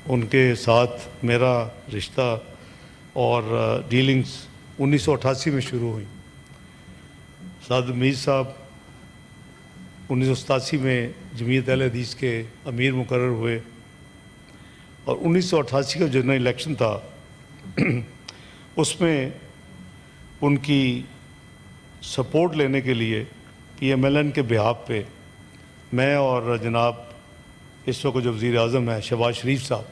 ان کے ساتھ میرا رشتہ اور ڈیلنگز 1988 میں شروع ہوئی. سعد میر صاحب 1987 میں جمعیت اہل حدیث کے امیر مقرر ہوئے اور 1988 کا جنرل الیکشن تھا اس میں ان کی سپورٹ لینے کے لیے پی ایم ایل این کے بہاف پہ میں اور جناب اس وقت جو وزیر اعظم ہے شہباز شریف صاحب،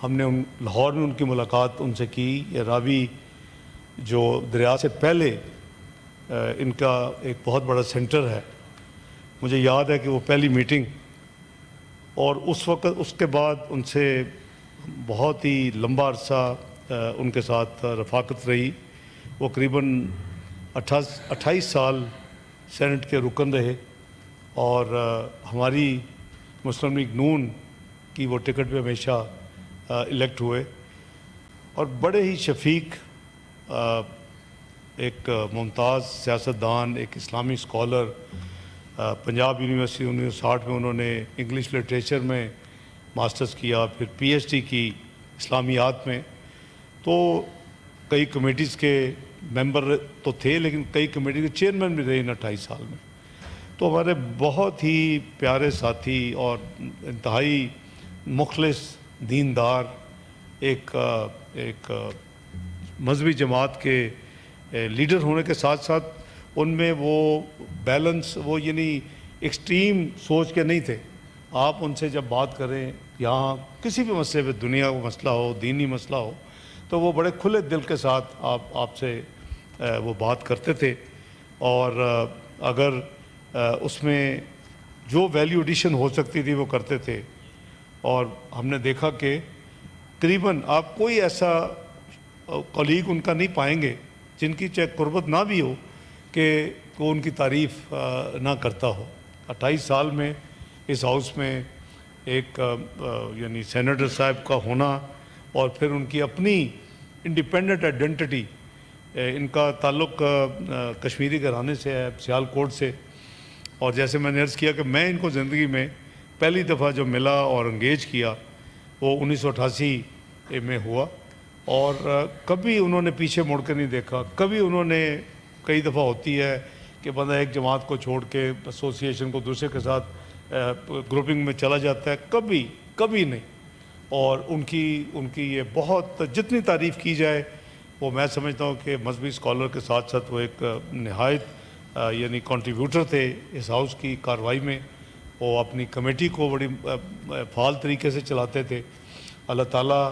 ہم نے لاہور میں ان کی ملاقات ان سے کی. یہ راوی جو دریا سے پہلے ان کا ایک بہت بڑا سینٹر ہے، مجھے یاد ہے کہ وہ پہلی میٹنگ، اور اس وقت اس کے بعد ان سے بہت ہی لمبا عرصہ ان کے ساتھ رفاقت رہی. وہ قریباً 28 سال سینٹ کے رکن رہے اور ہماری مسلم لیگ نون کی وہ ٹکٹ پہ ہمیشہ الیکٹ ہوئے، اور بڑے ہی شفیق، ایک ممتاز سیاستدان، ایک اسلامی اسکالر. پنجاب یونیورسٹی 1960 میں انہوں نے انگلش لٹریچر میں ماسٹرز کیا، پھر پی ایچ ڈی کی اسلامیات میں. تو کئی کمیٹیز کے ممبر تو تھے لیکن کئی کمیٹی کے چیئرمین بھی رہے ان 28 سال میں. تو ہمارے بہت ہی پیارے ساتھی اور انتہائی مخلص دیندار، ایک مذہبی جماعت کے لیڈر ہونے کے ساتھ ساتھ ان میں وہ بیلنس، وہ یعنی ایکسٹریم سوچ کے نہیں تھے. آپ ان سے جب بات کریں یہاں کسی بھی مسئلے پہ، دنیا کا مسئلہ ہو، دینی مسئلہ ہو، تو وہ بڑے کھلے دل کے ساتھ آپ سے وہ بات کرتے تھے. اور اگر اس میں جو ویلیو ایڈیشن ہو سکتی تھی وہ کرتے تھے. اور ہم نے دیکھا کہ تقریباً آپ کوئی ایسا کولیگ ان کا نہیں پائیں گے جن کی چاہے قربت نہ بھی ہو کہ وہ ان کی تعریف نہ کرتا ہو. 28 سال میں اس ہاؤس میں ایک یعنی سینیٹر صاحب کا ہونا، اور پھر ان کی اپنی انڈیپینڈنٹ آئیڈینٹی. ان کا تعلق کشمیری گھرانے سے ہے، سیالکوٹ سے. اور جیسے میں نے عرض کیا کہ میں ان کو زندگی میں پہلی دفعہ جو ملا اور انگیج کیا وہ 1988 میں ہوا، اور کبھی انہوں نے پیچھے مڑ کے نہیں دیکھا. کبھی انہوں نے، کئی دفعہ ہوتی ہے کہ بندہ ایک جماعت کو چھوڑ کے ایسوسیشن کو دوسرے کے ساتھ گروپنگ میں چلا جاتا ہے، کبھی نہیں. اور ان کی یہ بہت، جتنی تعریف کی جائے وہ میں سمجھتا ہوں کہ مذہبی اسکالر کے ساتھ ساتھ وہ ایک نہایت یعنی کنٹریبیوٹر تھے اس ہاؤس کی کارروائی میں. وہ اپنی کمیٹی کو بڑی فعال طریقے سے چلاتے تھے. اللہ تعالیٰ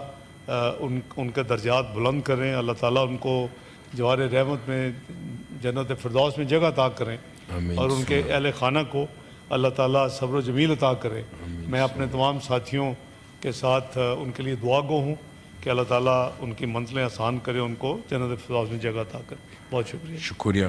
ان کے درجات بلند کریں، اللہ تعالیٰ ان کو جوار رحمت میں جنت فردوس میں جگہ عطا کریں، اور ان کے اہل خانہ کو اللہ تعالیٰ صبر و جمیل عطا کرے. میں اپنے تمام ساتھیوں کے ساتھ ان کے لیے دعا گو ہوں کہ اللہ تعالیٰ ان کی منزلیں آسان کرے، ان کو جنت فردوس میں جگہ عطا کرے. بہت شکریہ. شکریہ.